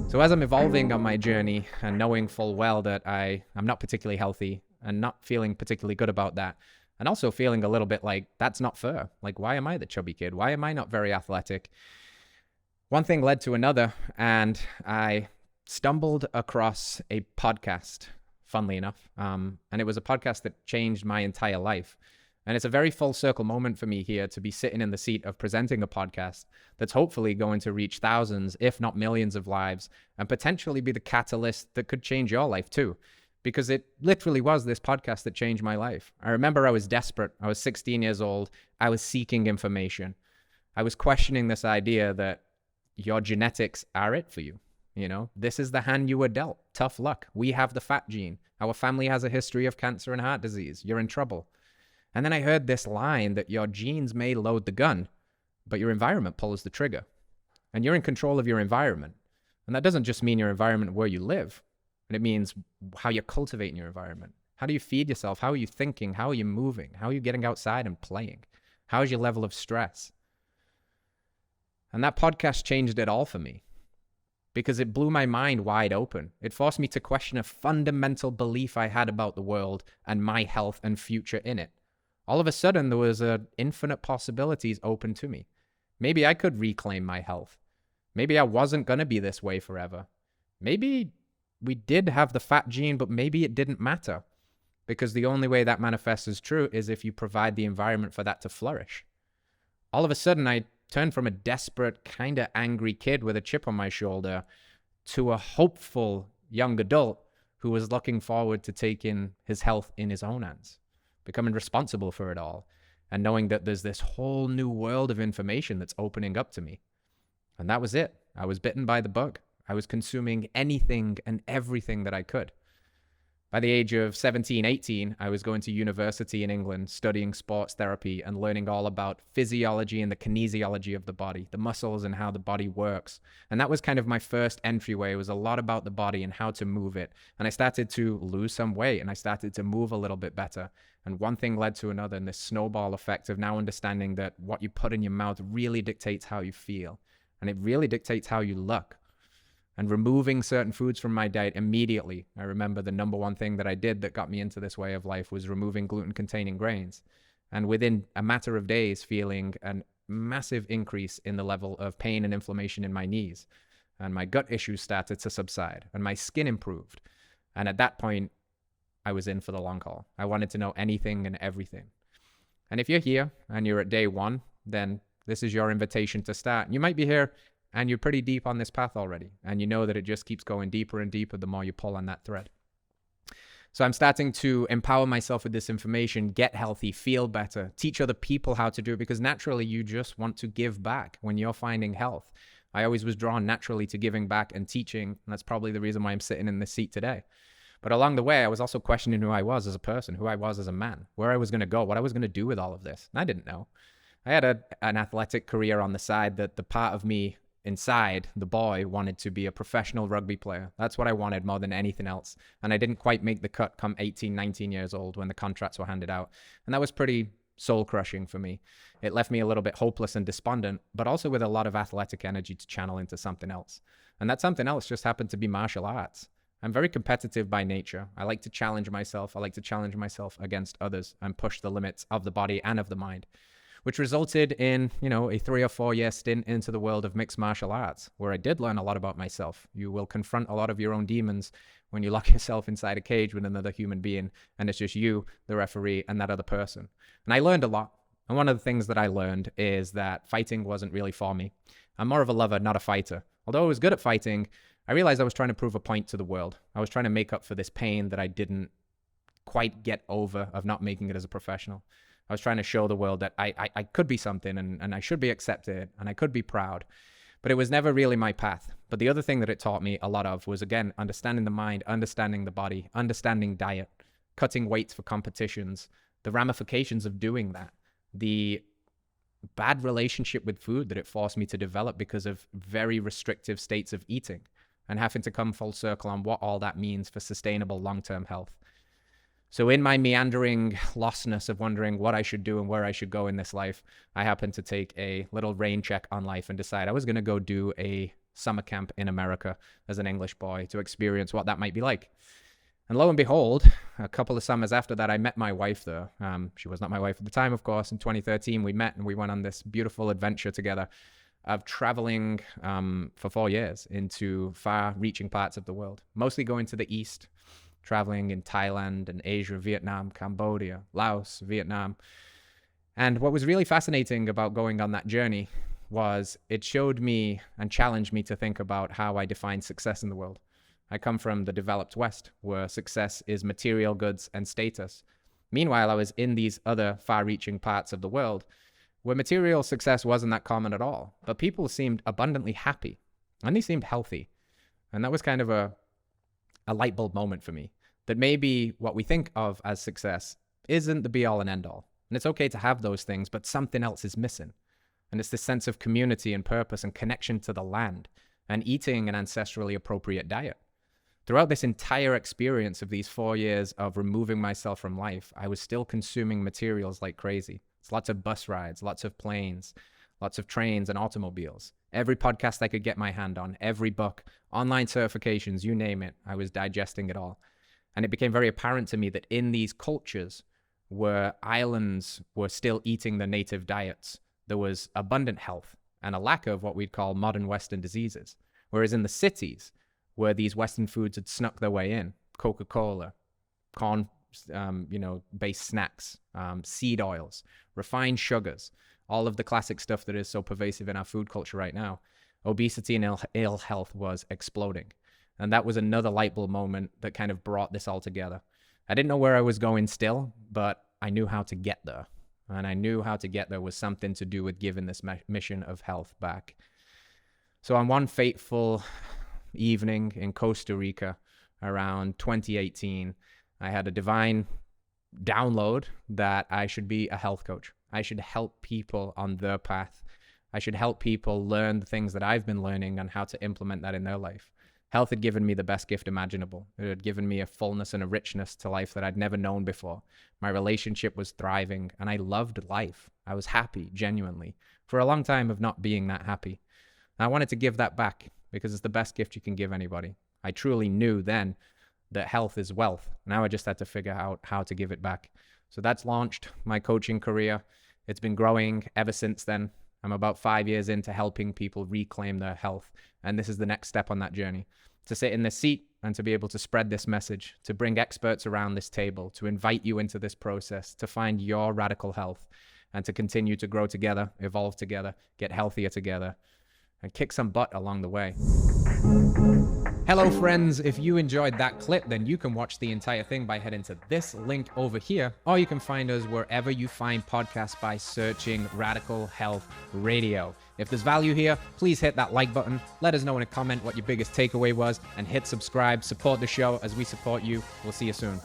So as I'm evolving on my journey and knowing full well that I'm not particularly healthy and not feeling particularly good about that, and also feeling a little bit like that's not fair. Like, why am I the chubby kid? Why am I not very athletic? One thing led to another, and I stumbled across a podcast, funnily enough. And it was a podcast that changed my entire life. And it's a very full circle moment for me here to be sitting in the seat of presenting a podcast that's hopefully going to reach thousands, if not millions of lives, and potentially be the catalyst that could change your life too. Because it literally was this podcast that changed my life. I remember I was desperate. I was 16 years old. I was seeking information. I was questioning this idea that your genetics are it for you. You know, this is the hand you were dealt. Tough luck. We have the fat gene. Our family has a history of cancer and heart disease. You're in trouble. And then I heard this line that your genes may load the gun, but your environment pulls the trigger. And you're in control of your environment. And that doesn't just mean your environment where you live. And it means how you're cultivating your environment. How do you feed yourself? How are you thinking? How are you moving? How are you getting outside and playing? How is your level of stress? And that podcast changed it all for me because it blew my mind wide open. It forced me to question a fundamental belief I had about the world and my health and future in it. All of a sudden, there was infinite possibilities open to me. Maybe I could reclaim my health. Maybe I wasn't going to be this way forever. Maybe we did have the fat gene, but maybe it didn't matter because the only way that manifests as true is if you provide the environment for that to flourish. All of a sudden, I turned from a desperate, kind of angry kid with a chip on my shoulder to a hopeful young adult who was looking forward to taking his health in his own hands, becoming responsible for it all, and knowing that there's this whole new world of information that's opening up to me. And that was it. I was bitten by the bug. I was consuming anything and everything that I could. By the age of 17, 18, I was going to university in England, studying sports therapy and learning all about physiology and the kinesiology of the body, the muscles and how the body works. And that was kind of my first entryway. It was a lot about the body and how to move it. And I started to lose some weight and I started to move a little bit better. And one thing led to another, and this snowball effect of now understanding that what you put in your mouth really dictates how you feel. And it really dictates how you look. And removing certain foods from my diet immediately. I remember the number one thing that I did that got me into this way of life was removing gluten-containing grains. And within a matter of days, feeling a massive increase in the level of pain and inflammation in my knees. And my gut issues started to subside and my skin improved. And at that point, I was in for the long haul. I wanted to know anything and everything. And if you're here and you're at day one, then this is your invitation to start. You might be here and you're pretty deep on this path already. And you know that it just keeps going deeper and deeper the more you pull on that thread. So I'm starting to empower myself with this information, get healthy, feel better, teach other people how to do it, because naturally you just want to give back when you're finding health. I always was drawn naturally to giving back and teaching. And that's probably the reason why I'm sitting in this seat today. But along the way, I was also questioning who I was as a person, who I was as a man, where I was going to go, what I was going to do with all of this. And I didn't know. I had an athletic career on the side that the part of me inside, the boy, wanted to be a professional rugby player. That's what I wanted more than anything else. And I didn't quite make the cut come 18, 19 years old when the contracts were handed out. And that was pretty soul crushing for me. It left me a little bit hopeless and despondent, but also with a lot of athletic energy to channel into something else. And that something else just happened to be martial arts. I'm very competitive by nature. I like to challenge myself. I like to challenge myself against others and push the limits of the body and of the mind, which resulted in, a 3 or 4 year stint into the world of mixed martial arts, where I did learn a lot about myself. You will confront a lot of your own demons when you lock yourself inside a cage with another human being, and it's just you, the referee, and that other person. And I learned a lot. And one of the things that I learned is that fighting wasn't really for me. I'm more of a lover, not a fighter. Although I was good at fighting, I realized I was trying to prove a point to the world. I was trying to make up for this pain that I didn't quite get over of not making it as a professional. I was trying to show the world that I could be something and I should be accepted and I could be proud. But it was never really my path. But the other thing that it taught me a lot of was, again, understanding the mind, understanding the body, understanding diet, cutting weights for competitions, the ramifications of doing that, the bad relationship with food that it forced me to develop because of very restrictive states of eating, and having to come full circle on what all that means for sustainable long-term health. So in my meandering lostness of wondering what I should do and where I should go in this life, I happened to take a little rain check on life and decide I was going to go do a summer camp in America as an English boy to experience what that might be like. And lo and behold, a couple of summers after that, I met my wife there. She was not my wife at the time, of course. In 2013, we met and we went on this beautiful adventure together of traveling for 4 years into far-reaching parts of the world, mostly going to the east, traveling in Thailand and Asia, Vietnam, Cambodia, Laos, Vietnam. And what was really fascinating about going on that journey was it showed me and challenged me to think about how I define success in the world. I come from the developed West, where success is material goods and status. Meanwhile, I was in these other far-reaching parts of the world where material success wasn't that common at all, but people seemed abundantly happy and they seemed healthy. And that was kind of a light bulb moment for me, that maybe what we think of as success isn't the be all and end all. And it's okay to have those things, but something else is missing. And it's this sense of community and purpose and connection to the land and eating an ancestrally appropriate diet. Throughout this entire experience of these 4 years of removing myself from life, I was still consuming materials like crazy. It's lots of bus rides, lots of planes, lots of trains and automobiles. Every podcast I could get my hand on, every book, online certifications, you name it, I was digesting it all. And it became very apparent to me that in these cultures where islands were still eating the native diets, there was abundant health and a lack of what we'd call modern Western diseases. Whereas in the cities where these Western foods had snuck their way in, Coca-Cola, corn, based snacks, seed oils, refined sugars, all of the classic stuff that is so pervasive in our food culture right now, obesity and ill health was exploding. And that was another light bulb moment that kind of brought this all together. I didn't know where I was going still, but I knew how to get there. And I knew how to get there was something to do with giving this mission of health back. So on one fateful evening in Costa Rica around 2018, I had a divine download that I should be a health coach. I should help people on their path. I should help people learn the things that I've been learning and how to implement that in their life. Health had given me the best gift imaginable. It had given me a fullness and a richness to life that I'd never known before. My relationship was thriving and I loved life. I was happy, genuinely, for a long time of not being that happy. And I wanted to give that back because it's the best gift you can give anybody. I truly knew then that health is wealth. Now I just had to figure out how to give it back. So that's launched my coaching career. It's been growing ever since then. I'm about 5 years into helping people reclaim their health. And this is the next step on that journey. To sit in this seat and to be able to spread this message, to bring experts around this table, to invite you into this process, to find your radical health, and to continue to grow together, evolve together, get healthier together, and kick some butt along the way. Hello friends, if you enjoyed that clip, then you can watch the entire thing by heading to this link over here, or you can find us wherever you find podcasts by searching Radical Health Radio. If there's value here, please hit that like button, let us know in a comment what your biggest takeaway was, and hit subscribe, support the show as we support you. We'll see you soon.